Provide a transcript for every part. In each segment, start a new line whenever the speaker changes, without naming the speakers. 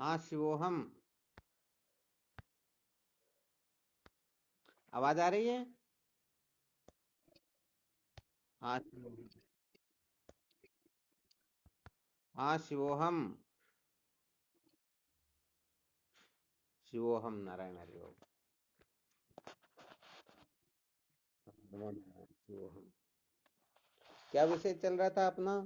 हाँ शिवोहम। आवाज आ रही है? हाँ शिवोहम। हाँ शिवोहम। शिवोहम नारायण हरि ओम। नमो नारायण शिवोहम। क्या विषय चल रहा था अपना?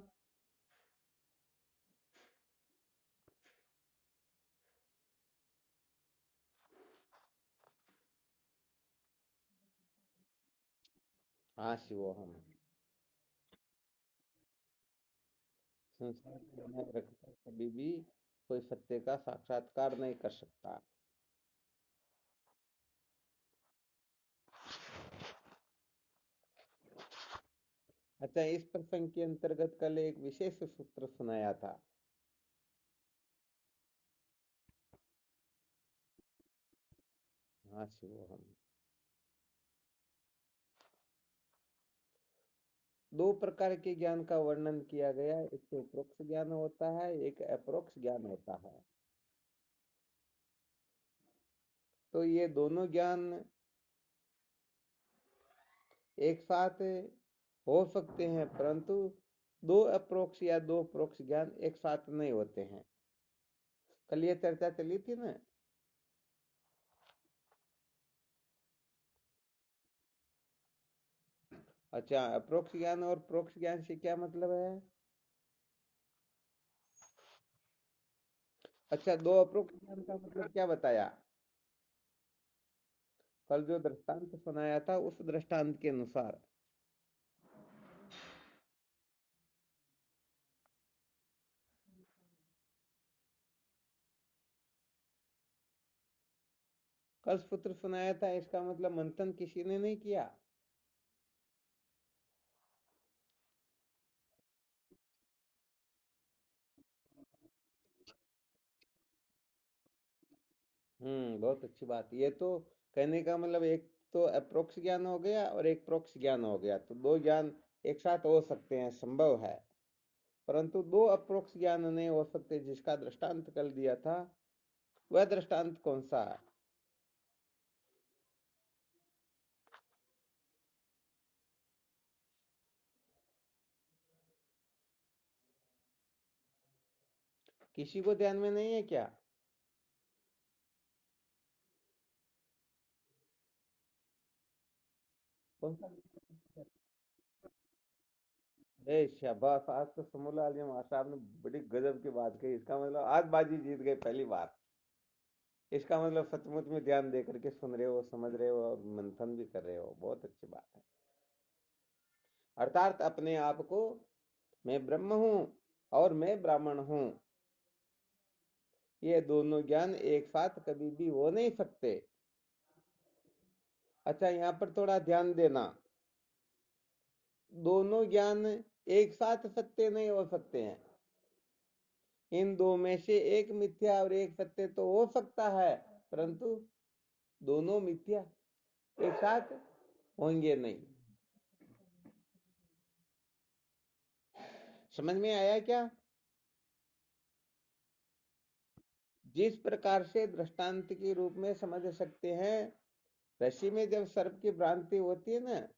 हाँ शिवोहम। संसार को बनाए रखकर कभी भी कोई सत्य का साक्षात्कार नहीं कर सकता। अच्छा, इस प्रसंग के अंतर्गत कल एक विशेष सूत्र सुनाया था। हाँ शिवोहम। दो प्रकार के ज्ञान का वर्णन किया गया, एक तो प्रोक्ष ज्ञान होता है, एक अप्रोक्ष ज्ञान होता है। तो ये दोनों ज्ञान एक साथ हो सकते हैं, परंतु दो अप्रोक्ष या दो प्रोक्ष ज्ञान एक साथ नहीं होते हैं। कल ये चर्चा चली थी ना। अच्छा, अप्रोक्ष ज्ञान और प्रोक्ष ज्ञान से क्या मतलब है? अच्छा, दो अप्रोक्ष ज्ञान का मतलब क्या बताया? कल जो दृष्टांत सुनाया था उस दृष्टांत के अनुसार। कल सूत्र सुनाया था, इसका मतलब मंथन किसी ने नहीं किया। बहुत अच्छी बात। ये तो कहने का मतलब एक तो अप्रोक्ष ज्ञान हो गया और एक प्रोक्ष ज्ञान हो गया, तो दो ज्ञान एक साथ हो सकते हैं, संभव है। परंतु दो अप्रोक्ष ज्ञान नहीं हो सकते, जिसका दृष्टांत कल दिया था। वह दृष्टांत कौन सा है? किसी को ध्यान में नहीं है क्या? कौन सा? शाबाश, आज तो समूला आलिया मास्टर साहब ने बड़ी गजब की बात कही। इसका मतलब आज बाजी जीत गए पहली बार। इसका मतलब सचमुच में ध्यान दे करके सुन रहे हो, समझ रहे हो और मंथन भी कर रहे हो। बहुत अच्छी बात है। अर्थात अपने आप को मैं ब्रह्म हूं और मैं ब्राह्मण हूं, ये दोनों ज्ञान एक साथ कभी भी हो नहीं सकते। अच्छा, यहाँ पर थोड़ा ध्यान देना। दोनों ज्ञान एक साथ सत्य नहीं हो सकते हैं। इन दो में से एक मिथ्या और एक सत्य तो हो सकता है, परंतु दोनों मिथ्या एक साथ होंगे नहीं। समझ में आया क्या? जिस प्रकार से दृष्टांत के रूप में समझ सकते हैं, रस्सी में जब सर्प की भ्रांति होती है ना,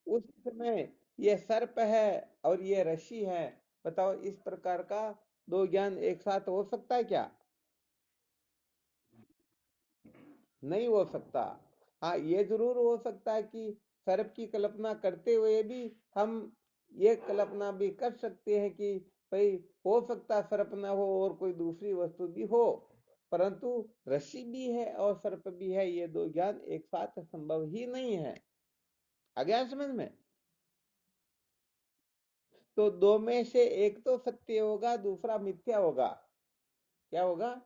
उस समय ये सर्प है और ये रस्सी है। बताओ, इस प्रकार का दो ज्ञान एक साथ हो सकता है क्या? नहीं हो सकता। हाँ, ये जरूर हो सकता है कि सर्प की कल्पना करते हुए भी हम ये कल्पना भी कर सकते हैं कि भाई हो सकता है सर्प ना हो और कोई दूसरी वस्तु भी हो, परंतु रस्सी भी है और सर्प भी है, ये दो ज्ञान एक साथ संभव ही नहीं है। आ गया समझ में? तो दो में से एक तो सत्य होगा, दूसरा मिथ्या होगा। क्या होगा?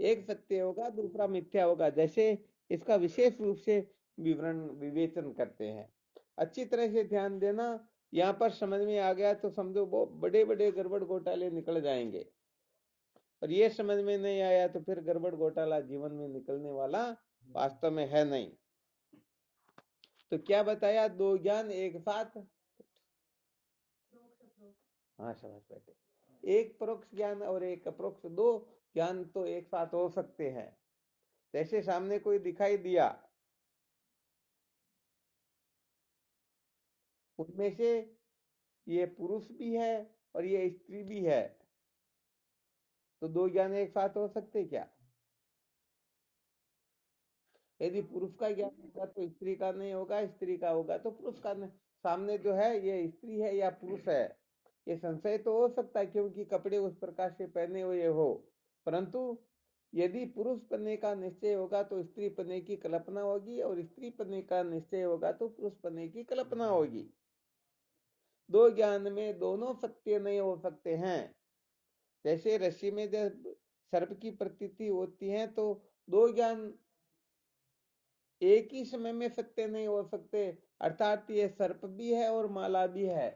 एक सत्य होगा, दूसरा मिथ्या होगा। जैसे इसका विशेष रूप से विवरण विवेचन करते हैं। अच्छी तरह से ध्यान देना। यहाँ पर समझ में आ गया तो समझो बहुत बड़े बड़े गड़बड़ घोटाले निकल जाएंगे। और ये समझ में नहीं आया तो फिर गड़बड़ घोटाला जीवन में निकलने वाला वास्तव में है नहीं। तो क्या बताया? दो ज्ञान एक साथ। हाँ, समझ बैठे। एक परोक्ष ज्ञान और एक अप्रोक्ष, दो ज्ञान तो एक साथ हो सकते हैं। जैसे सामने कोई दिखाई दिया, उनमें से ये पुरुष भी है और ये स्त्री भी है, तो दो ज्ञान एक साथ हो सकते क्या? यदि पुरुष का ज्ञान होगा तो स्त्री का नहीं होगा, स्त्री का होगा तो पुरुष का नहीं। सामने जो है ये स्त्री है या पुरुष है, ये संशय तो हो सकता है क्योंकि कपड़े उस प्रकार से पहने हुए हो, परंतु यदि पुरुष पने का निश्चय होगा तो स्त्री पने की कल्पना होगी, और स्त्री पने का निश्चय होगा तो पुरुष पने की कल्पना होगी। दो ज्ञान में दोनों सत्य नहीं हो सकते हैं। जैसे रस्सी में जब सर्प की प्रतीति होती है तो दो ज्ञान एक ही समय में सत्य नहीं हो सकते, अर्थात ये सर्प भी है और माला भी है,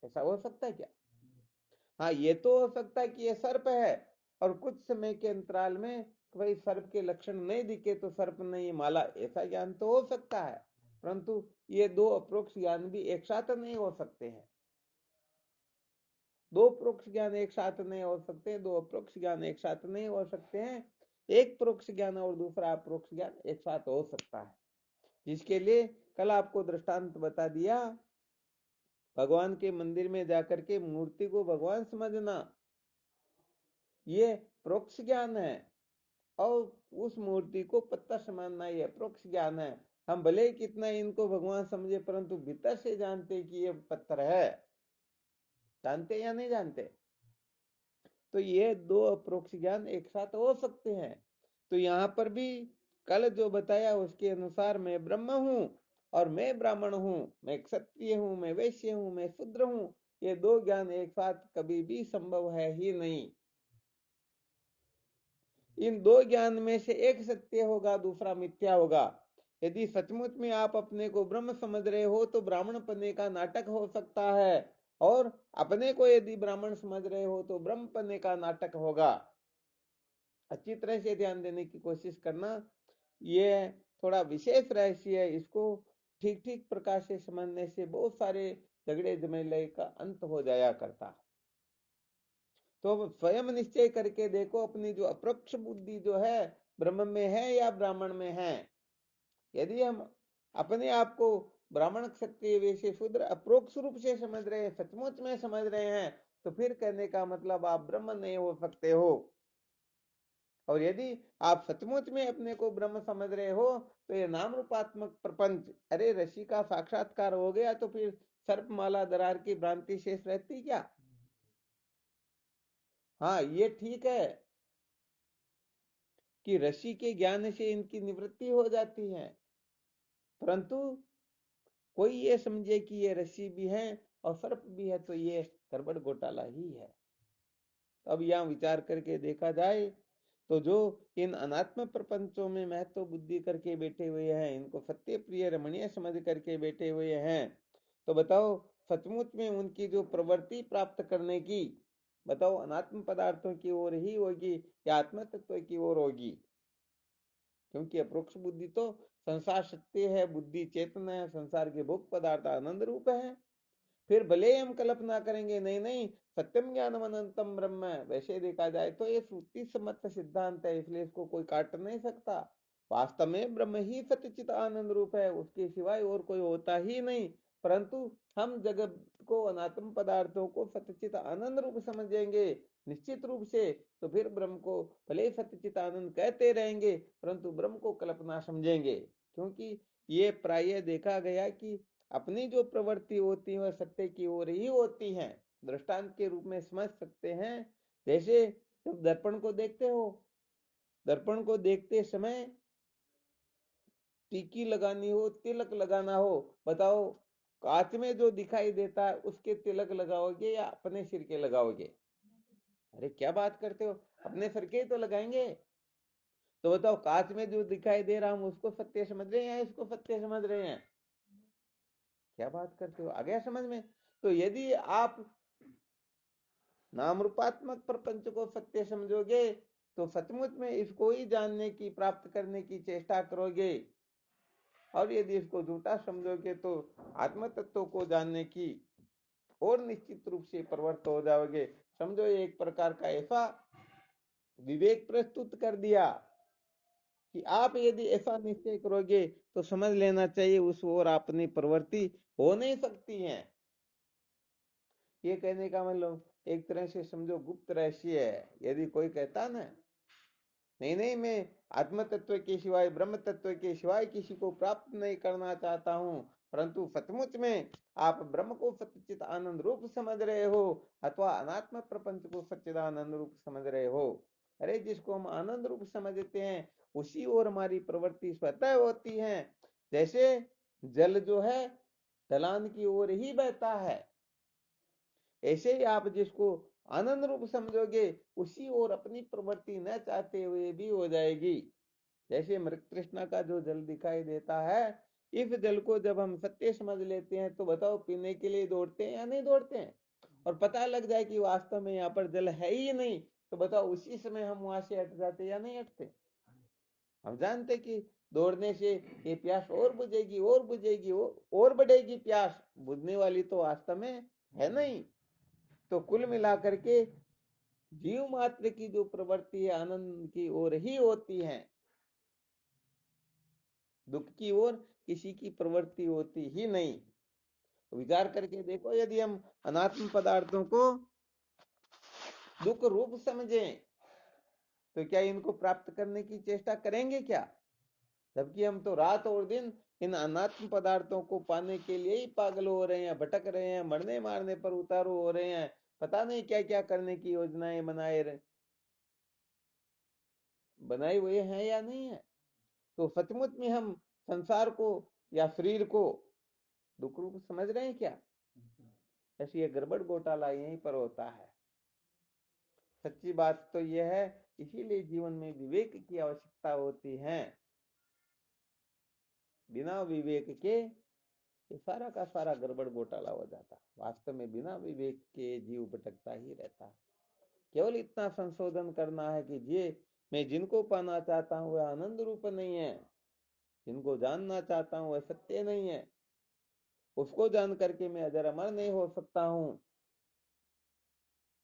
ऐसा हो सकता है क्या? हाँ, ये तो हो सकता है कि ये सर्प है और कुछ समय के अंतराल में भाई सर्प के लक्षण नहीं दिखे तो सर्प नहीं माला, ऐसा ज्ञान तो हो सकता है, परंतु ये दो अप्रोक्ष ज्ञान भी एक साथ नहीं हो सकते हैं। दो प्रोक्ष ज्ञान एक साथ नहीं हो सकते, दो अप्रोक्ष ज्ञान एक साथ नहीं हो सकते हैं। एक प्रोक्ष ज्ञान और दूसरा अप्रोक्ष ज्ञान एक साथ हो सकता है, जिसके लिए कल आपको दृष्टांत बता दिया। भगवान के मंदिर में जाकर के मूर्ति को भगवान समझना, ये प्रोक्ष ज्ञान है, और उस मूर्ति को पत्थर समझना ये अप्रोक्ष ज्ञान है। हम भले ही कितना इनको भगवान समझे, परंतु भीतर से जानते कि ये पत्थर है, जानते या नहीं जानते? तो ये दो अप्रोक्ष ज्ञान एक साथ हो सकते हैं। तो यहाँ पर भी कल जो बताया उसके अनुसार मैं ब्रह्म हूं और मैं ब्राह्मण हूं, मैं क्षत्रिय हूं, मैं वैश्य हूं, मैं शूद्र हूं, ये दो ज्ञान एक साथ कभी भी संभव है ही नहीं। इन दो ज्ञान में से एक सत्य होगा, दूसरा मिथ्या होगा। यदि सचमुच में आप अपने को ब्रह्म समझ रहे हो तो ब्राह्मण पने का नाटक हो सकता है, और अपने को यदि ब्राह्मण समझ रहे हो तो ब्रह्म पने का नाटक होगा। अच्छी तरह से ध्यान देने की कोशिश करना, ये थोड़ा विशेष रहस्य है, इसको ठीक ठीक प्रकार से समझने से बहुत सारे झगड़े झमेले का अंत हो जाया करता। तो स्वयं निश्चय करके देखो अपनी जो अप्रत्यक्ष बुद्धि जो है ब्रह्म में है या ब्राह्मण में है। यदि हम अपने आप को ब्राह्मण क्षत्रिय वैश्य शूद्र अप्रोक्ष रूप से समझ रहे हैं, सचमुच में समझ रहे हैं, तो फिर कहने का मतलब आप ब्रह्म नहीं हो सकते हो। और यदि आप सचमुच में अपने को ब्रह्म समझ रहे हो तो ये नाम रूपात्मक प्रपंच, अरे ऋषि का साक्षात्कार हो गया तो फिर सर्पमाला दरार की भ्रांति शेष रहती क्या? हाँ, ये ठीक है कि ऋषि के ज्ञान से इनकी निवृत्ति हो जाती है, परंतु कोई ये समझे कि ये ऋषि भी है और सर्प भी है तो ये गड़बड़ घोटाला ही है। अब यहाँ विचार करके देखा जाए तो जो इन अनात्म प्रपंचों में महत्व बुद्धि करके बैठे हुए हैं, इनको सत्य प्रिय रमणीय समझ करके बैठे हुए हैं, तो बताओ सचमुच में उनकी जो प्रवृत्ति प्राप्त करने की, बताओ अनात्म पदार्थों की ओर ही होगी या आत्म तत्व की ओर होगी? क्योंकि अप्रोक्ष बुद्धि तो संसार सत्य है, बुद्धि चेतन है, संसार के भोग पदार्थ आनंद रूप है। फिर भले ही हम कल्पना करेंगे नहीं नहीं सत्यम ज्ञानम अनंतम ब्रह्म है, वैसे देखा जाए तो ये श्रुति सम्मत सिद्धांत है, इसलिए इसको कोई काट नहीं सकता। वास्तव में ब्रह्म ही सत्यचित आनंद रूप है, उसके सिवाय और कोई होता ही नहीं, परंतु हम जगत को अनात्म पदार्थों को सत्यचित आनंद रूप समझेंगे निश्चित रूप से, तो फिर ब्रह्म को भले ही सत्यचित आनंद कहते रहेंगे परंतु ब्रह्म को कल्पना समझेंगे। क्योंकि ये प्राय देखा गया कि अपनी जो प्रवृत्ति होती है वह सत्य की ओर ही होती है। दृष्टांत के रूप में समझ सकते हैं, जैसे जब दर्पण को देखते हो, दर्पण को देखते समय टीकी लगानी हो, तिलक लगाना हो, बताओ कांच में जो दिखाई देता है उसके तिलक लगाओगे या अपने सिर के लगाओगे? अरे क्या बात करते हो, अपने सिर के ही तो लगाएंगे। तो बताओ कांच में जो दिखाई दे रहा हम उसको सत्य समझ रहे हैं या इसको सत्य समझ रहे हैं? क्या बात करते हो, आ गया समझ में? तो यदि आप नाम रूपात्मक प्रपंच को सत्य समझोगे तो सचमुच में इसको ही जानने की प्राप्त करने की चेष्टा करोगे, और यदि इसको झूठा समझोगे तो आत्म तत्व को जानने की और निश्चित रूप से प्रवृत्त हो जाओगे। समझो एक प्रकार का ऐसा विवेक प्रस्तुत कर दिया कि आप यदि ऐसा निश्चय करोगे तो समझ लेना चाहिए उस ओर अपनी प्रवृत्ति हो नहीं सकती है। ये कहने का मतलब एक तरह से समझो गुप्त रहस्य है। यदि कोई कहता ना नहीं नहीं मैं आत्म तत्व के सिवाय ब्रह्म तत्व के सिवाय किसी को प्राप्त नहीं करना चाहता हूं, परंतु सचमुच में आप ब्रह्म को सच्चित आनंद रूप समझ रहे हो अथवा अनात्म प्रपंच को सच्चिदानंद रूप समझ रहे हो। अरे जिसको हम आनंद रूप समझते हैं उसी ओर हमारी प्रवृत्ति स्वतः होती है। जैसे जल जो है ढलान की ओर ही बहता है, ऐसे ही आप जिसको आनंद रूप समझोगे उसी ओर अपनी प्रवृत्ति न चाहते हुए भी हो जाएगी। जैसे मृग तृष्णा का जो जल दिखाई देता है, इस जल को जब हम सत्य समझ लेते हैं तो बताओ पीने के लिए दौड़ते हैं या नहीं दौड़ते हैं। और पता लग जाए कि वास्तव में यहाँ पर जल है ही नहीं तो बताओ उसी समय हम वहां से हट जाते या नहीं हटते। हम जानते कि दौड़ने से ये प्यास और बुझेगी और बुझेगी और बढ़ेगी, प्यास बुझने वाली तो वास्तव में है नहीं। तो कुल मिलाकर के जीव मात्र की जो प्रवृत्ति है आनंद की ओर ही होती है, दुख की ओर किसी की प्रवृत्ति होती ही नहीं। तो विचार करके देखो, यदि हम अनात्म पदार्थों को दुख रूप समझें तो क्या इनको प्राप्त करने की चेष्टा करेंगे क्या? जबकि हम तो रात और दिन इन अनात्म पदार्थों को पाने के लिए ही पागल हो रहे हैं, भटक रहे हैं, मरने मारने पर उतारू हो रहे हैं, पता नहीं क्या क्या करने की योजनाएं बनाई हुई हैं या नहीं है। तो सचमुच में हम संसार को या शरीर को दुख रूप समझ रहे हैं क्या? ऐसी ये गड़बड़ घोटाला यहीं पर होता है। सच्ची बात तो यह है, इसीलिए जीवन में विवेक की आवश्यकता होती है। बिना विवेक के ये सारा का सारा गड़बड़ घोटाला हो जाता। वास्तव में बिना विवेक के जीव भटकता ही रहता है। केवल इतना संशोधन करना है कि ये मैं जिनको पाना चाहता हूं वह आनंद रूप नहीं है, जिनको जानना चाहता हूं वह सत्य नहीं है, उसको जान करके मैं अजर अमर नहीं हो सकता हूं,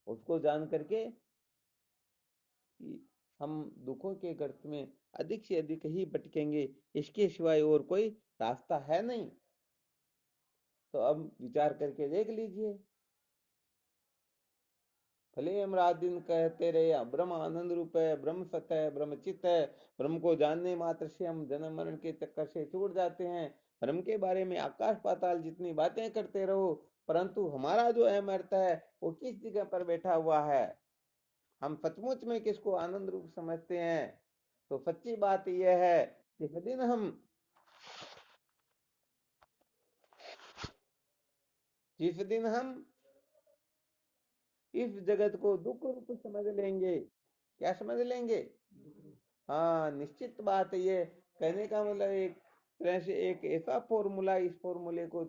उसको जान करके कि हम दुखों के गर्त में अधिक से अधिक ही भटकेंगे, इसके सिवाय और कोई रास्ता है नहीं। तो अब विचार करके देख लीजिए, भले हम रात दिन कहते रहे ब्रह्म आनंद रूप है, ब्रह्म सत्य है, ब्रह्म चित्त है, ब्रह्म को जानने मात्र से हम जन्म मरण के चक्कर से छूट जाते हैं, ब्रह्म के बारे में आकाश पाताल जितनी बातें करते रहो, परंतु हमारा जो अहम अर्थ है वो किस जगह पर बैठा हुआ है, हम सचमुच में किसको आनंद रूप समझते हैं। तो सच्ची बात यह है कि जिस दिन हम इस जगत को दुख रूप समझ लेंगे, क्या समझ लेंगे? हाँ, निश्चित बात है। ये कहने का मतलब एक तरह से एक ऐसा फॉर्मूला, इस फॉर्मूले को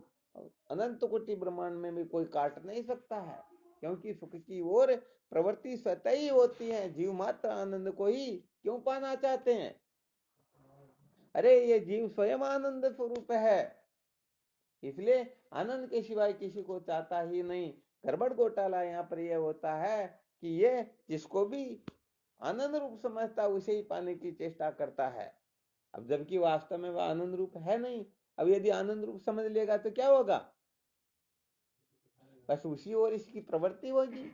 अनंत कोटि ब्रह्मांड में भी कोई काट नहीं सकता है, क्योंकि सुख की ओर प्रवृत्ति स्वतः ही होती है। जीव मात्र आनंद को ही क्यों पाना चाहते हैं? अरे ये जीव स्वयं आनंद स्वरूप है, इसलिए आनंद के सिवाय किसी को चाहता ही नहीं। गड़बड़ घोटाला यहाँ पर यह होता है कि ये जिसको भी आनंद रूप समझता है उसे ही पाने की चेष्टा करता है। अब जबकि वास्तव में वह आनंद रूप है नहीं। अब यदि आनंद रूप समझ लेगा तो क्या होगा? बस उसी ओर इसकी प्रवृत्ति होगी।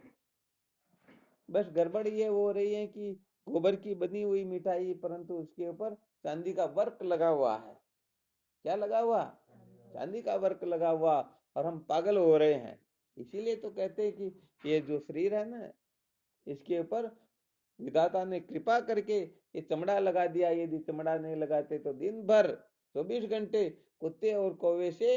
बस गड़बड़ ये हो रही है कि गोबर की बनी हुई मिठाई, परंतु उसके ऊपर चांदी का वर्क लगा हुआ है। क्या लगा हुआ? चांदी का वर्क लगा हुआ, और हम पागल हो रहे हैं। इसीलिए तो कहते हैं कि ये जो शरीर है ना, इसके ऊपर विधाता ने कृपा करके ये चमड़ा लगा दिया। यदि चमड़ा नहीं लगाते तो दिन भर 24 घंटे कुत्ते और कौवे से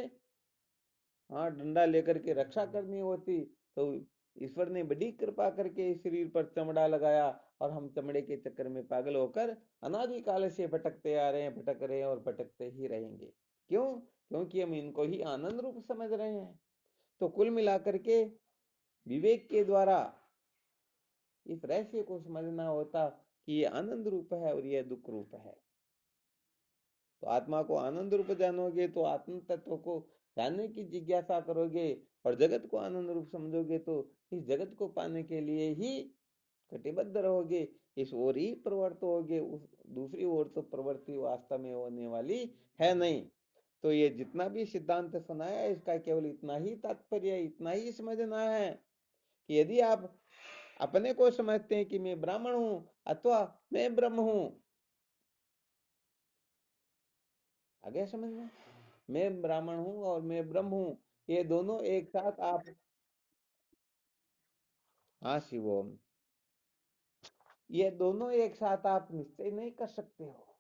हाँ डंडा लेकर के रक्षा करनी होती। तो ईश्वर ने बड़ी कृपा करके इस शरीर पर चमड़ा लगाया, और हम चमड़े के चक्कर में पागल होकर अनादिकाल से भटकते आ रहे हैं, भटक रहे हैं और भटकते ही रहेंगे। क्यों? क्योंकि हम इनको ही आनंद रूप समझ रहे हैं। तो कुल मिलाकर के विवेक के द्वारा इस रहस्य को समझना होता कि ये आनंद रूप है और ये दुख रूप है। तो आत्मा को आनंद रूप जानोगे तो आत्म तत्व को जानने की जिज्ञासा करोगे, और जगत को आनंद रूप समझोगे तो इस जगत को पाने के लिए ही कटिबद्ध रहोगे, इस ओर ही प्रवृत्त होगे, उस दूसरी ओर तो प्रवृत्ति वास्तव में होने वाली है नहीं। तो ये जितना भी सिद्धांत सुनाया है इसका केवल इतना ही तात्पर्य, इतना ही समझना है कि यदि आप अपने को समझते हैं कि मैं ब्राह्मण हूं अथवा मैं ब्रह्म हूं, आ गया समझ में? मैं ब्राह्मण हूं और मैं ब्रह्म हूं, ये दोनों एक साथ आप, हाँ शिवोम, ये दोनों एक साथ आप निश्चय नहीं कर सकते हो।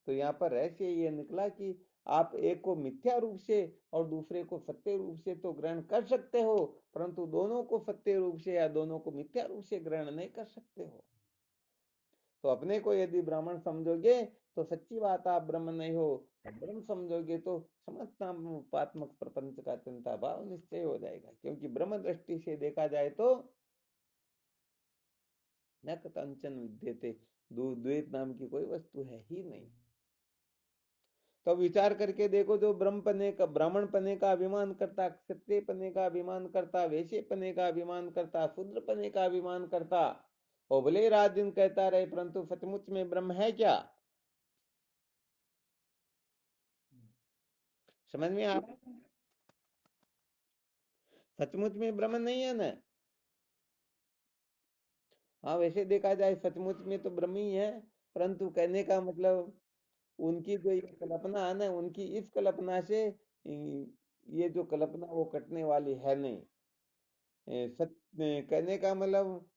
तो यहाँ पर रहस्य ये निकला कि आप एक को मिथ्या रूप से और दूसरे को सत्य रूप से तो ग्रहण कर सकते हो, परंतु दोनों को सत्य रूप से या दोनों को मिथ्या रूप से ग्रहण नहीं कर सकते हो। तो अपने को यदि ब्राह्मण समझोगे तो सच्ची बात आप ब्रह्म नहीं हो, ब्रह्म समझोगे तो समस्त उपात्मक प्रपंच का चिंता भाव निश्चय हो जाएगा, क्योंकि ब्रह्म दृष्टि से देखा जाए तो न कंचन विद्यते, द्वैत नाम की कोई वस्तु है ही नहीं। तो विचार करके देखो, जो ब्रह्म पने का, ब्राह्मण पने का अभिमान करता, क्षत्रिय पने का अभिमान करता, वैश्य पने का अभिमान करता, शूद्र पने का अभिमान करता, और भले रात दिन कहता रहे परंतु सचमुच में ब्रह्म है क्या? समझ में आ रहा है? सचमुच में ब्रह्म नहीं है ना। हाँ वैसे देखा जाए सचमुच में तो ब्रह्म ही है, परंतु कहने का मतलब उनकी जो ये कल्पना है ना, उनकी इस कल्पना से ये जो कल्पना वो कटने वाली है नहीं। कहने का मतलब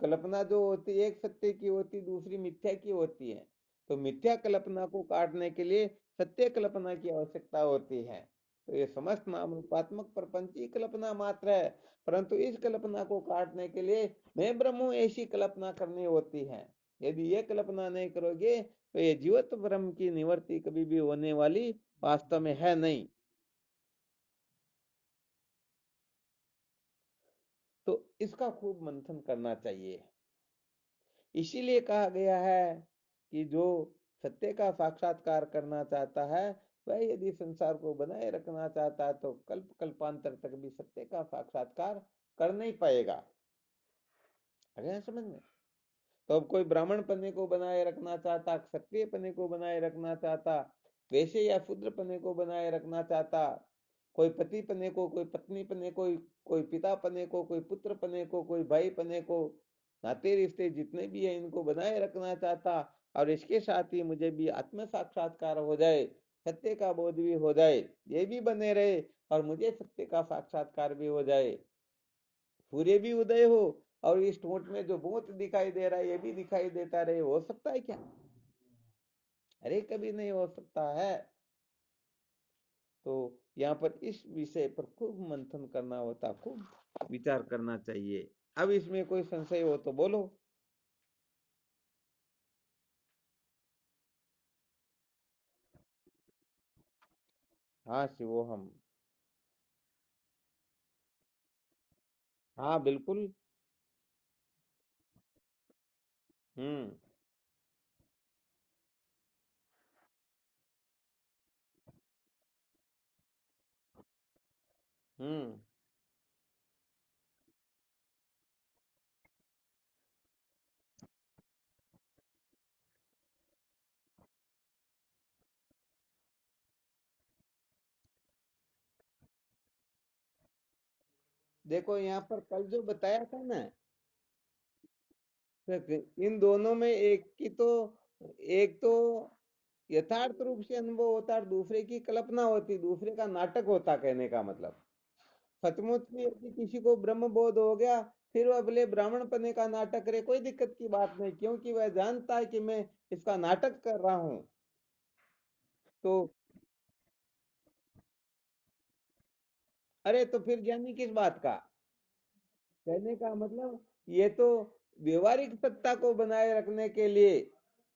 कल्पना जो होती है एक सत्य की होती, दूसरी मिथ्या की होती है। तो मिथ्या कल्पना को काटने के लिए सत्य कल्पना की आवश्यकता होती है। तो ये समस्त नाम रूपात्मक प्रपंच ही कल्पना मात्र है, परंतु इस कल्पना को काटने के लिए मैं ब्रह्म हूं ऐसी कल्पना करनी होती है। यदि ये कल्पना नहीं करोगे तो ये जीवत्व ब्रह्म की निवृत्ति कभी भी होने वाली वास्तव में है नहीं। तो इसका खूब मंथन करना चाहिए। इसीलिए कहा गया है कि जो सत्य का साक्षात्कार करना चाहता है वह यदि संसार को बनाए रखना चाहता है तो कल्प कल्पांतर तक भी सत्य का साक्षात्कार कर नहीं पाएगा। अगर समझ में, तो अब कोई ब्राह्मण पन्ने को बनाए रखना चाहता, क्षत्रिय पन्ने को बनाए रखना चाहता, वैश्य या शूद्र पन्ने को बनाए रखना चाहता, कोई पति पन्ने को, कोई पत्नी पन्ने को, कोई पिता पन्ने को, कोई पुत्र पन्ने को, कोई भाई पन्ने को, नाते रिश्ते जितने भी है इनको बनाए रखना चाहता, और इसके साथ ही मुझे भी आत्म साक्षात्कार हो जाए, सत्य का बोध भी हो जाए, ये भी बने रहे, और मुझे सत्य का साक्षात्कार भी हो जाए, सूर्य भी उदय हो और इस टोट में जो भूत दिखाई दे रहा है ये भी दिखाई देता रहे, हो सकता है क्या? अरे कभी नहीं हो सकता है। तो यहाँ पर इस विषय पर खूब मंथन करना होता, खूब विचार करना चाहिए। अब इसमें कोई संशय हो तो बोलो। हाँ शिवो हम। हाँ बिल्कुल। हम्म। हम्म। देखो यहाँ पर कल जो बताया था ना, तो इन दोनों में एक तो यथार्थ रूप से अनुभव होता है, दूसरे की कल्पना होती, दूसरे का नाटक होता, कहने का मतलब सचमुच में यदि किसी को ब्रह्म बोध हो गया फिर वह भले ब्राह्मण पने का नाटक करे, कोई दिक्कत की बात नहीं, क्योंकि वह जानता है कि मैं इसका नाटक कर रहा हूं। तो अरे तो फिर ज्ञानी किस बात का? कहने का मतलब ये तो व्यवहारिक सत्ता को बनाए रखने के लिए,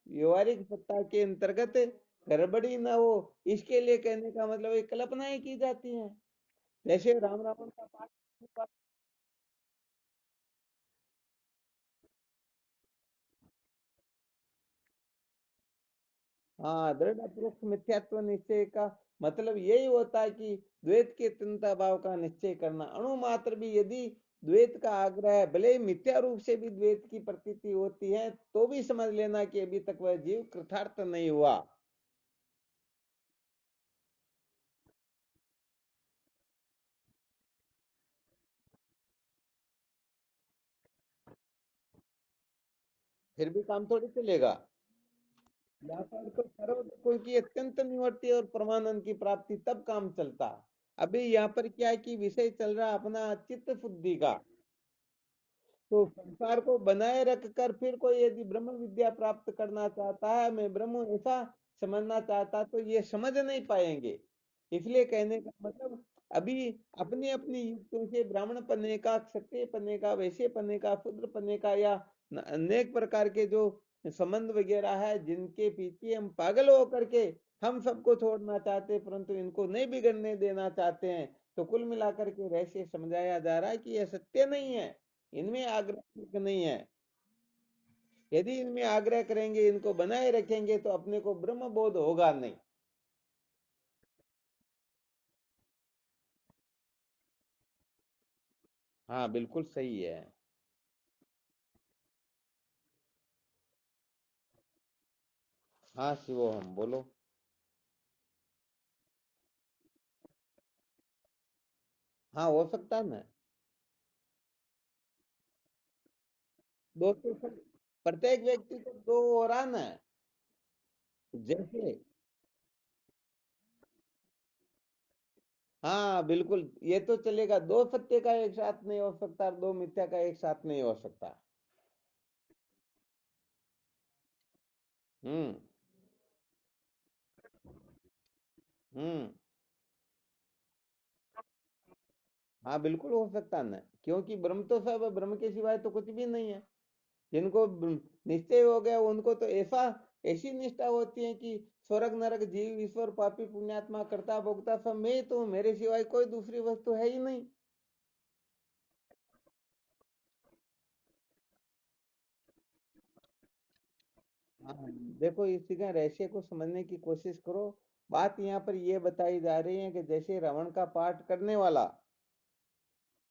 व्यवहारिक सत्ता के अंतर्गत गड़बड़ी ना हो इसके लिए कहने का मतलब ये कल्पनाएं की जाती हैं। जैसे राम रावण का पाठ, हाँ, दृढ़ अपरोक्ष मिथ्यात्व निश्चय का मतलब यही होता है कि द्वैत के अत्यंत भाव का निश्चय करना। अणु मात्र भी यदि द्वैत का आग्रह है, भले ही मिथ्या रूप से भी द्वैत की प्रतीति होती है, तो भी समझ लेना कि अभी तक वह जीव कृतार्थ नहीं हुआ। फिर भी काम थोड़ी चलेगा। यहाँ पर तो सर्वदुखों की अत्यंत निवृत्ति और परमानंद की प्राप्ति तब काम चलता। अभी यहाँ पर क्या है कि विषय चल रहा अपना चित्त शुद्धि का। तो संसार को बनाए रख कर फिर कोई यदि ब्रह्म विद्या प्राप्त करना चाहता है, मैं ब्रह्म ऐसा समझना चाहता, तो ये समझ नहीं पाएंगे। इसलिए कहने का मतलब अभी अपनी अपनी युक्तियों से ब्राह्मण पन्ने का, क्षत्रिय पन्ने का, वैश्य पन्ने का, शूद्र पन्ने का या अनेक प्रकार के जो संबंध वगैरह है, जिनके पीछे हम पागल होकर के हम सबको छोड़ना चाहते हैं, परंतु इनको नहीं बिगड़ने देना चाहते हैं। तो कुल मिलाकर के रहस्य समझाया जा रहा है कि यह सत्य नहीं है, इनमें आग्रह ठीक नहीं है। यदि इनमें आग्रह करेंगे, इनको बनाए रखेंगे, तो अपने को ब्रह्म बोध होगा नहीं। हाँ, बिल्कुल सही है। हाँ शिवो, हम बोलो। हाँ, हो सकता है ना। दो तो प्रत्येक व्यक्ति को दो हो रहा ना। जैसे हाँ बिल्कुल, ये तो चलेगा। दो सत्य का एक साथ नहीं हो सकता, दो मिथ्या का एक साथ नहीं हो सकता। हम्म। हम्म। हाँ बिल्कुल हो सकता है ना, क्योंकि ब्रह्म तो सब है, ब्रह्म के सिवाय तो कुछ भी नहीं है। जिनको निश्चय हो गया उनको तो ऐसा ऐसी निष्ठा होती है कि स्वर्ग नरक जीव ईश्वर पापी पुण्यात्मा कर्ता भोक्ता सब मैं ही तो हूँ, मेरे सिवाय कोई दूसरी वस्तु है ही नहीं। हाँ, देखो इसी का रहस्य को समझने की कोशिश करो। बात यहाँ पर ये बताई जा रही है कि जैसे रावण का पाठ करने वाला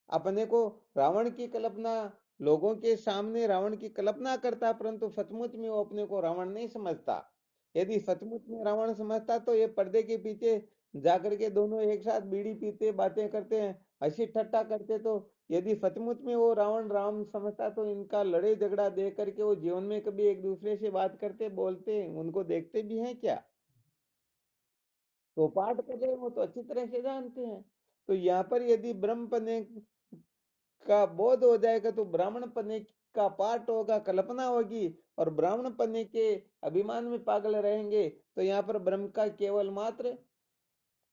अपने को रावण की कल्पना, लोगों के सामने रावण की कल्पना करता, परंतु सचमुच में वो अपने को रावण नहीं समझता। यदि सचमुच में रावण समझता तो ये पर्दे के पीछे जाकर के दोनों एक साथ बीड़ी पीते, बातें करते हैं, हंसी ठट्टा करते। तो यदि सचमुच में वो रावण राम समझता, तो इनका लड़े झगड़ा देख करके वो जीवन में कभी एक दूसरे से बात करते, बोलते, उनको देखते भी हैं क्या? तो पाठ कर रहे हैं, वो तो अच्छी तरह से जानते हैं। तो यहाँ पर यदि ब्रह्म पने का बोध हो जाएगा, तो ब्राह्मण पने का पाठ होगा, कल्पना होगी, और ब्राह्मण पने के अभिमान में पागल रहेंगे। तो यहाँ पर ब्रह्म का केवल मात्र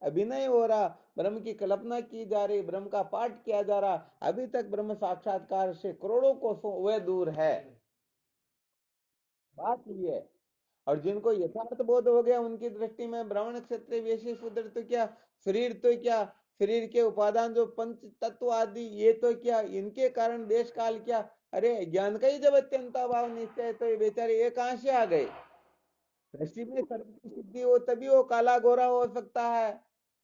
अभिनय हो रहा, ब्रह्म की कल्पना की जा रही, ब्रह्म का पाठ किया जा रहा। अभी तक ब्रह्म साक्षात्कार से करोड़ों कोसों वह दूर है। बात ये है। और जिनको यथार्थ बोध हो गया, उनकी दृष्टि में ब्राह्मण क्षत्रिय वैश्य शूद्र तो क्या, शरीर तो क्या, शरीर के उपादान जो पंच तत्व आदि ये तो क्या, इनके कारण देश काल क्या। अरे ज्ञान का ही जब अत्यंत अभाव निश्चय है, तो ये बेचारे ये कहाँ से आ गए? दृष्टि में सर्व की सिद्धि हो तभी वो काला गोरा हो सकता है,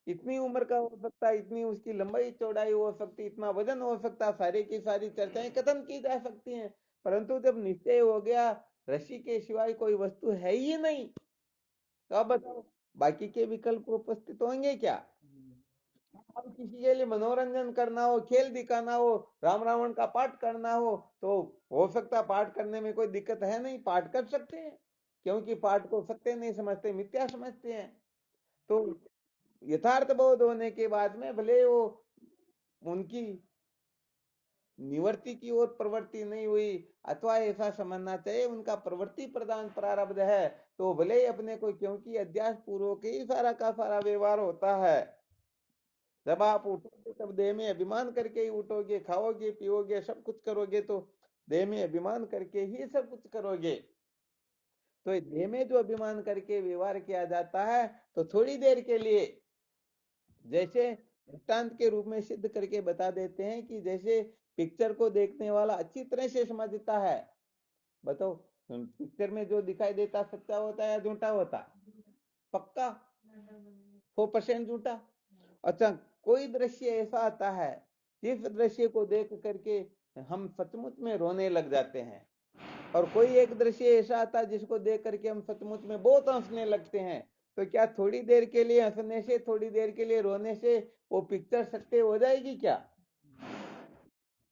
इतनी उम्र का हो सकता है, इतनी उसकी लंबाई चौड़ाई हो सकती, इतना वजन हो सकता, सारी की सारी चर्चाएं कथन की जा सकती हैं। परंतु जब निश्चय हो गया रस्सी के सिवाय कोई वस्तु है ही नहीं, तो अब बताओ बाकी के विकल्प उपस्थित होंगे क्या? अब किसी के लिए मनोरंजन करना हो, खेल दिखाना हो, राम रावण का पाठ करना तो हो सकता पाठ करने में कोई दिक्कत है नहीं, पाठ कर सकते हैं। क्योंकि पाठ को सत्य नहीं समझते, मिथ्या समझते हैं। तो यथार्थ बोध होने के बाद में भले वो उनकी निवृत्ति की ओर प्रवृत्ति नहीं हुई, अथवा ऐसा समझना चाहिए उनका प्रवृत्ति प्रदान प्रारब्ध है, तो भले ही अपने को, क्योंकि अध्यास पूर्वक ही सारा का सारा व्यवहार होता है। जब आप उठोगे तब देह में अभिमान करके ही उठोगे, खाओगे पियोगे सब कुछ करोगे, तो देह में अभिमान करके ही सब कुछ करोगे। तो ये देह में जो अभिमान करके व्यवहार किया जाता है, तो थोड़ी देर के लिए, जैसे दृष्टांत के रूप में सिद्ध करके बता देते हैं कि जैसे पिक्चर को देखने वाला अच्छी तरह से समझता है। बताओ, पिक्चर में जो दिखाई देता सच्चा होता है या झूठा होता? पक्का 100% झूठा। अच्छा, कोई दृश्य ऐसा आता है जिस दृश्य को देख करके हम सचमुच में रोने लग जाते हैं, और कोई एक दृश्य ऐसा आता है जिसको देख करके हम सचमुच में बहुत हंसने लगते हैं। तो क्या थोड़ी देर के लिए हंसने से, थोड़ी देर के लिए रोने से वो पिक्चर सत्य हो जाएगी क्या?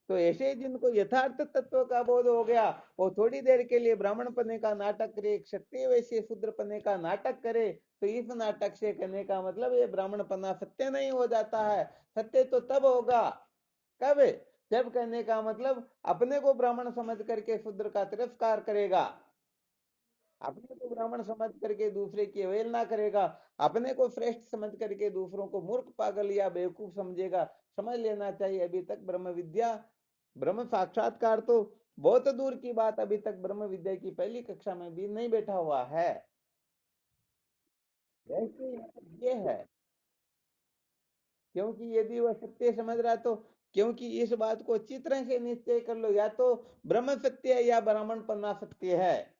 तो ऐसे जिनको यथार्थ तत्व का बोध हो गया, वो थोड़ी देर के लिए ब्राह्मण पने का नाटक करे, क्षत्रिय वैश्य शूद्र पने का नाटक करे, तो इस नाटक से कहने का मतलब ये ब्राह्मण पना सत्य नहीं हो जाता है। सत्य तो तब होगा, कब? जब कहने का मतलब अपने को ब्राह्मण समझ करके शूद्र का तिरस्कार करेगा, अपने को ब्राह्मण समझ करके दूसरे की अवहेलना करेगा, अपने को श्रेष्ठ समझ करके दूसरों को मूर्ख, पागल या बेवकूफ समझेगा। समझ लेना चाहिए अभी तक ब्रह्म विद्या, ब्रह्म साक्षात्कार तो बहुत दूर की बात, अभी तक ब्रह्म विद्या की पहली कक्षा में भी नहीं बैठा हुआ है। ऐसे ये है, क्योंकि यदि वह सत्य समझ रहा तो, क्योंकि इस बात को अच्छी तरह से निश्चय कर लो, या तो ब्रह्म सत्य है या ब्राह्मण पन्ना सत्य है।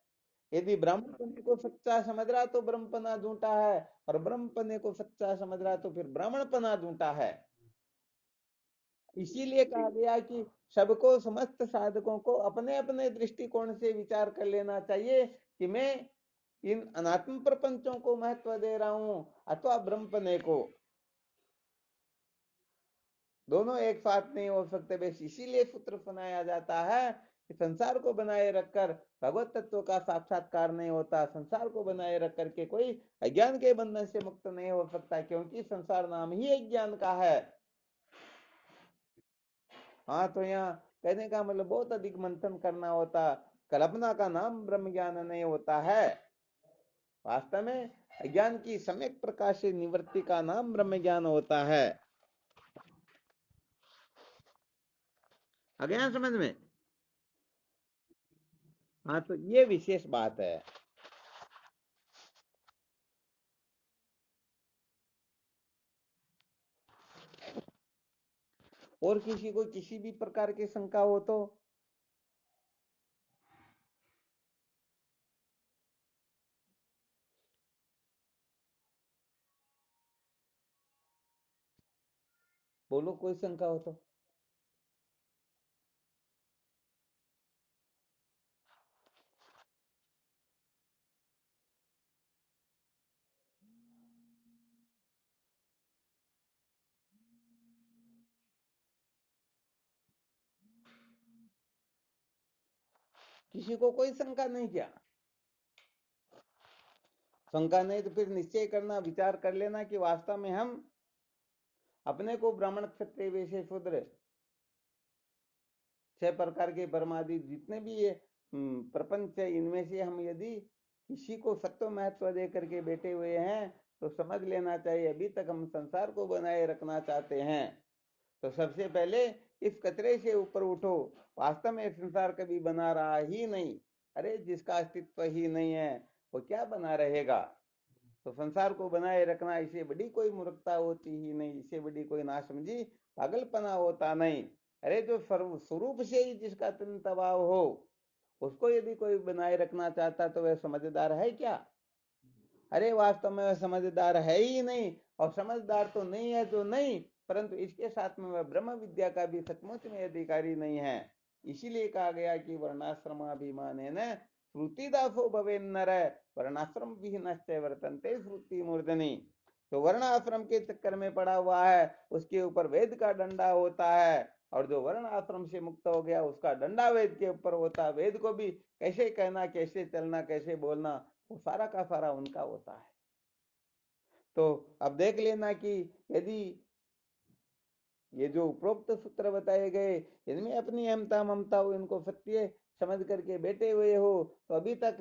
यदि ब्राह्मण पन्ने को सच्चा समझ रहा तो ब्रह्मपना झूठा है, और ब्रह्म पन्ने को सच्चा समझ रहा तो फिर ब्राह्मण पना झूठा है। इसीलिए कहा गया कि सबको, समस्त साधकों को अपने अपने दृष्टिकोण से विचार कर लेना चाहिए कि मैं इन अनात्म प्रपंचों को महत्व दे रहा हूं अथवा ब्रह्मपने को। दोनों एक साथ नहीं हो सकते। बस इसीलिए सूत्र बनाया जाता है कि संसार को बनाए रखकर भगवत तत्व का साक्षात्कार नहीं होता, संसार को बनाए रख करके कोई अज्ञान के बंधन से मुक्त नहीं हो सकता, क्योंकि संसार नाम ही अज्ञान का है। हाँ, तो यहाँ कहने का मतलब बहुत अधिक मंथन करना होता, कल्पना का नाम ब्रह्म ज्ञान नहीं होता है। वास्तव में अज्ञान की सम्यक प्रकाश से निवृत्ति का नाम ब्रह्म ज्ञान होता है। आ गया समझ में? हाँ, तो ये विशेष बात है। और किसी को किसी भी प्रकार की शंका हो तो? बोलो, कोई शंका हो तो। किसी को कोई शंका नहीं? क्या शंका नहीं तो फिर निश्चय करना, विचार कर लेना कि वास्तव में हम अपने को ब्राह्मण, क्षत्रिय, वैश्य, शूद्र, 6 प्रकार के परमादि जितने भी ये प्रपंच है, इनमें से हम यदि किसी को सत्व महत्व दे करके बैठे हुए हैं तो समझ लेना चाहिए अभी तक हम संसार को बनाए रखना चाहते हैं। तो सबसे पहले इस कचरे से ऊपर उठो। वास्तव में संसार कभी बना रहा ही नहीं। अरे, जिसका अस्तित्व ही नहीं है वो क्या बना रहेगा? तो संसार को बनाए रखना, इससे बड़ी कोई मूर्खता होती ही नहीं, इससे बड़ी कोई नासमझी, पागलपना होता नहीं। अरे, जो सर्व स्वरूप से ही जिसका तन तभाव हो, उसको यदि कोई बनाए रखना चाहता तो वह समझदार है क्या? अरे, वास्तव में वह समझदार है ही नहीं, और समझदार तो नहीं है तो नहीं, परंतु इसके साथ में वह ब्रह्म विद्या का भी सचमुच में अधिकारी नहीं है। इसीलिए कहा गया कि वर्णाश्रमाभिमान है न श्रुतिदासो भवे नर, वर्णाश्रम विहीन वर्तनते श्रुति मूर्धनि। तो वर्ण आश्रम के चक्कर में पड़ा हुआ है, उसके ऊपर वेद का डंडा होता है, और जो वर्ण आश्रम से मुक्त हो गया उसका डंडा वेद के ऊपर होता है। वेद को भी कैसे कहना, कैसे चलना, कैसे बोलना, वो सारा का सारा उनका होता है। तो अब देख लेना कि यदि ये जो उपरोक्त सूत्र बताए गए इनमें अपनी अहमता ममता हो, इनको सत्य समझ करके बैठे हुए हो, तो अभी तक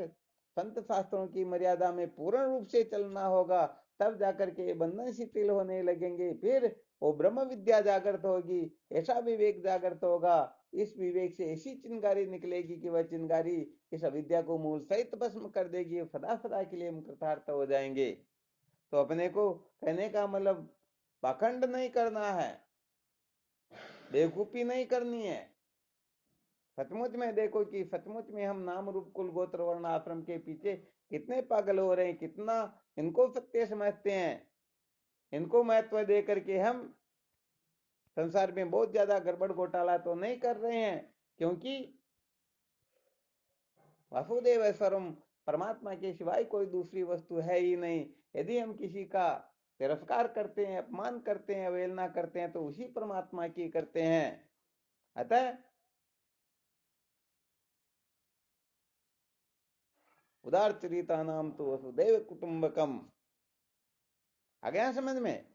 संत शास्त्रों की मर्यादा में पूर्ण रूप से चलना होगा, तब जाकर के बंधन शिथिल होने लगेंगे। फिर वो ब्रह्म विद्या जागृत होगी, ऐसा विवेक जागृत होगा, इस विवेक से ऐसी चिंगारी निकलेगी कि वह चिंगारी इस अविद्या को मूल सहित भस्म कर देगी, सदा सदा के लिए हम कृतार्थ हो जाएंगे। तो अपने को कहने का मतलब पाखंड नहीं करना है, बेवकूफी नहीं करनी है। सचमुच में देखो कि सचमुच में हम नाम रूप कुल गोत्र वर्ण आश्रम के पीछे कितने पागल हो रहे हैं, कितना इनको सत्य समझते हैं, इनको महत्व दे करके हम संसार में बहुत ज्यादा गड़बड़ घोटाला तो नहीं कर रहे हैं। क्योंकि वासुदेव स्वरम परमात्मा के सिवाय कोई दूसरी वस्तु है ही नहीं। यदि हम किसी का तिरस्कार करते हैं, अपमान करते हैं, अवहेलना करते हैं, तो उसी परमात्मा की करते हैं। अतः उदार चरिता नाम तो वसुदेव कुटुंबकम। आ गया समझ में?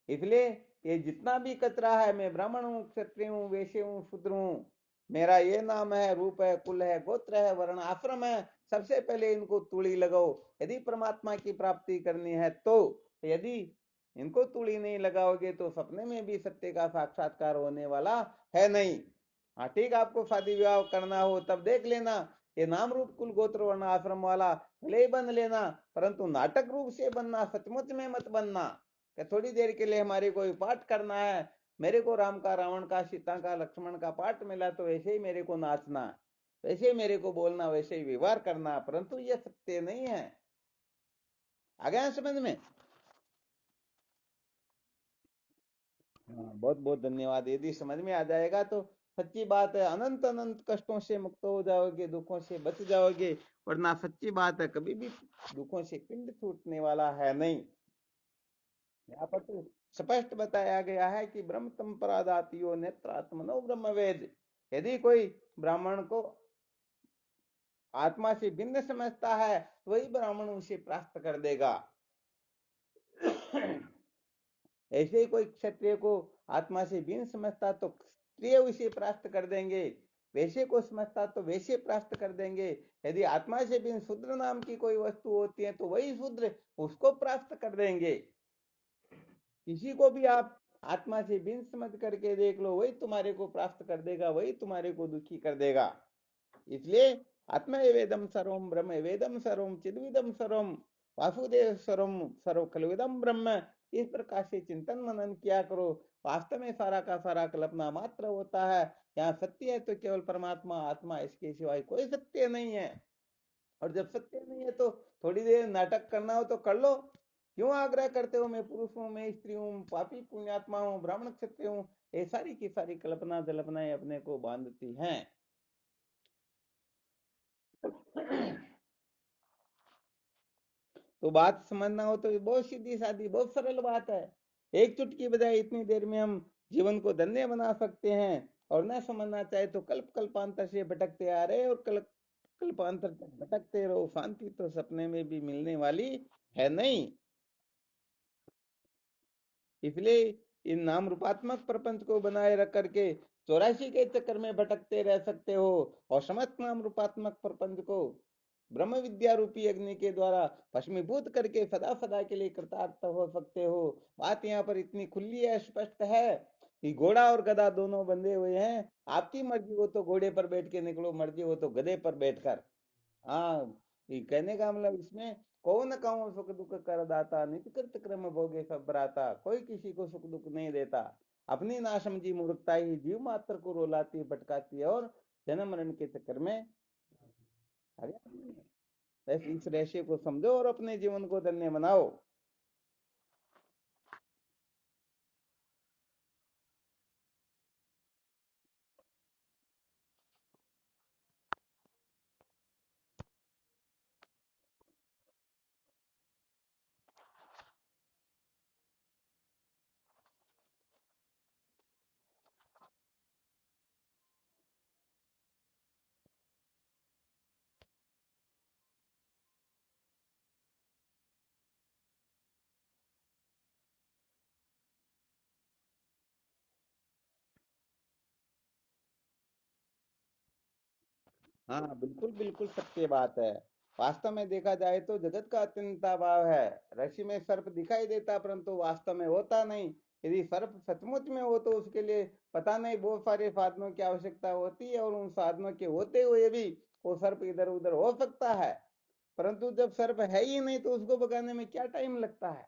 इसलिए ये जितना भी कचरा है, मैं ब्राह्मण हूं, क्षत्रिय हूं, वैश्य हूं, शूद्र हूं, मेरा ये नाम है, रूप है, कुल है, गोत्र है, वर्ण आश्रम है, सबसे पहले इनको तूड़ी लगाओ यदि परमात्मा की प्राप्ति करनी है तो। यदि इनको तूड़ी नहीं लगाओगे तो सपने में भी सत्य का साक्षात्कार होने वाला है नहीं। हाँ ठीक, आपको शादी विवाह करना हो तब देख लेना, ये नाम रूप कुल गोत्र वर्ण आश्रम वाला भले ही बन लेना, परंतु नाटक रूप से बनना, सचमुच में मत बनना कि थोड़ी देर के लिए हमारे कोई पाठ करना है, मेरे को राम का, रावण का, सीता का, लक्ष्मण का पाठ मिला तो वैसे ही मेरे को नाचना, वैसे ही मेरे को बोलना, वैसे ही व्यवहार करना, परंतु ये सत्य नहीं है। आ गया समझ में? हाँ, बहुत बहुत धन्यवाद। यदि समझ में आ जाएगा तो सच्ची बात है, अनंत अनंत कष्टों से मुक्त हो जाओगे, दुखों से बच जाओगे। वरना सच्ची बात है, कभी भी दुखों से पिंड छूटने वाला है नहीं। यहाँ पर तो स्पष्ट बताया गया है कि ब्रह्म तम परादातियो नेत्रात्मनो ब्रह्म वेद। यदि कोई ब्राह्मण को आत्मा से भिन्न समझता है तो वही ब्राह्मण उसे प्राप्त कर देगा। ऐसे ही कोई क्षत्रिय को आत्मा से भिन्न समझता तो क्षत्रिय उसे प्राप्त कर देंगे, वैश्य को समझता तो वैश्य प्राप्त कर देंगे। यदि आत्मा से भिन्न शूद्र नाम की कोई वस्तु होती है तो वही शूद्र उसको प्राप्त कर देंगे। किसी को भी आप आत्मा से भिन्न समझ करके देख लो, वही तुम्हारे को प्राप्त कर देगा, वही तुम्हारे को दुखी कर देगा। इसलिए आत्मा वेदम सर्वम ब्रह्म वेदम सर्वम चिद्विदम सर्वम वासुदेव सर्वम सर्व खलविदम ब्रह्म। इस प्रकार से चिंतन मनन किया करो। वास्तव में सारा का सारा कल्पना मात्र होता है। यहाँ सत्य है तो केवल परमात्मा आत्मा, इसके सिवाय कोई सत्य नहीं है। और जब सत्य नहीं है तो थोड़ी देर नाटक करना हो तो कर लो। क्यों आग्रह करते हो मैं पुरुष हूं, मैं स्त्री हूं, पापी पुण्यात्मा हूं, ब्राह्मण क्षत्रिय हूं? ये सारी की सारी कल्पना जल्पनाएं अपने को बांधती हैं। तो बात समझना हो तो बहुत सीधी सादी, बहुत सरल बात है। एक चुटकी बजाय इतनी देर में हम जीवन को धन्य बना सकते हैं। और न समझना चाहे तो कल्प कल्पांतर से भटकते आ रहे और कल्प कल्पांतर तक भटकते रहो, शांति तो सपने में भी मिलने वाली है नहीं। इसलिए इन नाम रूपात्मक प्रपंच को बनाए रख करके 84 के चक्कर में भटकते रह सकते हो। और समस्त नाम रूपात्मक प्रपंच को ब्रह्म विद्या रूपी अग्नि के द्वारा भस्मीभूत करके सदा सदा के लिए कृतार्थ हो सकते हो। बात यहाँ पर इतनी खुली है, स्पष्ट है कि घोड़ा और गधा दोनों बंधे हुए हैं। आपकी मर्जी हो तो घोड़े पर बैठ के निकलो, मर्जी हो तो गधे पर बैठकर। हाँ, ये कहने का मतलब इसमें कौन कहूँ सुख दुख कर दाता, नित कृत क्रम भोगे सब भ्राता। कोई किसी को सुख दुख नहीं देता। अपनी नासमझी मूर्खता ही जीव मात्र को रुलाती भटकाती है और जन्म मरण के चक्कर में बस इस रहस्य को समझो और अपने जीवन को धन्य बनाओ। हाँ बिल्कुल बिल्कुल सत्य बात है। वास्तव में देखा जाए तो जगत का अत्यंता भाव है। रस्सी में सर्प दिखाई देता परंतु वास्तव में होता नहीं। यदि सर्प सचमुच में हो तो उसके लिए पता नहीं बहुत सारे साधनों की आवश्यकता होती है, और उन साधनों के होते हुए भी वो सर्प इधर उधर हो सकता है। परंतु जब सर्प है ही नहीं तो उसको भगाने में क्या टाइम लगता है।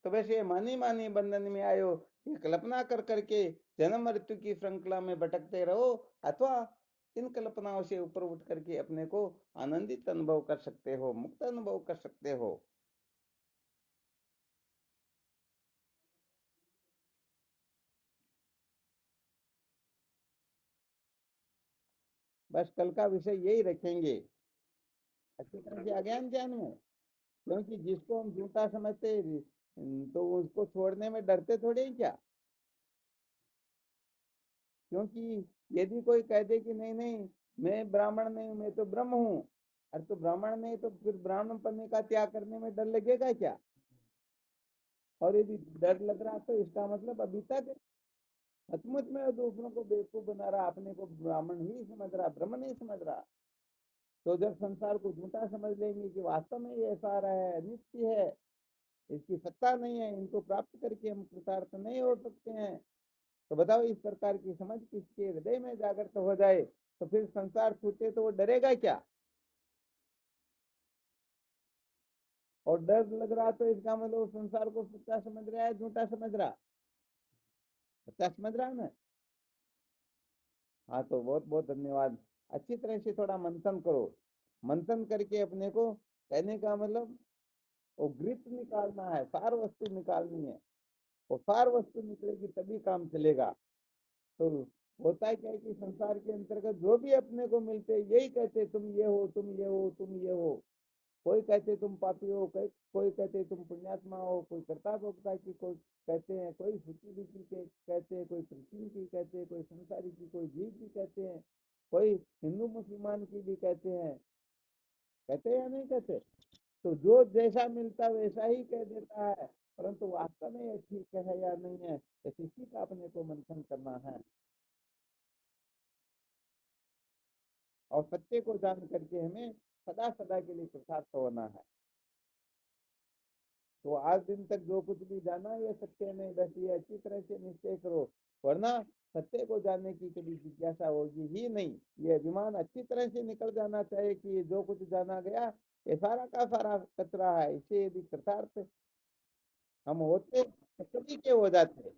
तो वैसे मानी मानी बंधन में आयो, ये कल्पना कर करके जन्म मृत्यु की श्रृंखला में भटकते रहो, अथवा इन कल्पनाओं से ऊपर उठ करके अपने को आनंदित अनुभव कर सकते हो, मुक्त अनुभव कर सकते हो। बस कल का विषय यही रखेंगे, अच्छी तरह से अज्ञान ज्ञान में। क्योंकि जिसको हम झूठा समझते तो उसको छोड़ने में डरते थोड़े ही क्या। क्योंकि यदि कोई कह दे कि नहीं नहीं, मैं ब्राह्मण नहीं हूं, मैं तो ब्रह्म हूँ, अरे तो ब्राह्मण नहीं तो फिर ब्राह्मण बनने का त्याग करने में डर लगेगा क्या। और यदि डर लग रहा तो इसका मतलब अभी तक सचमुच में दूसरों को बेवकूफ बना रहा, अपने को ब्राह्मण ही समझ रहा, ब्रह्म नहीं समझ रहा। तो जब संसार को झूठा समझ लेंगे कि वास्तव में ये सारा है, नित्य है, इसकी सत्ता नहीं है, इनको प्राप्त करके हम कृतार्थ नहीं हो सकते हैं, तो बताओ इस प्रकार की समझ किसके हृदय में जागृत हो जाए, तो फिर संसार छूटे तो वो डरेगा क्या। और डर लग रहा तो इसका मतलब संसार को सच्चा समझ रहा है, झूठा समझ रहा, सच्चा समझ रहा है ना। हाँ, तो बहुत बहुत धन्यवाद। अच्छी तरह से थोड़ा मंथन करो, मंथन करके अपने को, कहने का मतलब वो ग्रिप निकालना है, सार वस्तु निकालनी है। वो सार वस्तु निकलेगी तभी काम चलेगा। तो होता है क्या है कि संसार के अंतर्गत जो भी अपने को मिलते यही कहते, तुम ये हो, तुम ये हो, तुम ये हो। कोई कहते तुम पापी हो, कोई कहते तुम पुण्यात्मा हो, कोई कर्ता भोक्ता की, कोई कहते हैं, कोई सुखी दुखी के कहते हैं, कोई कृष्ण की कहते हैं, कोई संसारी की, कोई जीव की कहते हैं, कोई हिंदू मुसलमान की भी कहते हैं। कहते हैं या नहीं कहते। तो जो जैसा मिलता वैसा ही कह देता है, परंतु वास्तव में ये ठीक है या नहीं है, तो इसी का अपने को मंथन करना है। और सत्य को जान करके हमें सदा सदा के लिए कृतार्थ होना है। तो आज दिन तक जो कुछ भी जाना ये सत्य में, बस ये अच्छी तरह से निश्चय करो, वरना सत्य को जानने की कभी जिज्ञासा होगी ही नहीं। ये अभिमान अच्छी तरह से निकल जाना चाहिए कि जो कुछ जाना गया ये सारा का सारा कचरा है, इसे यदि कृतार्थ हम होते तो कभी के हो जाते।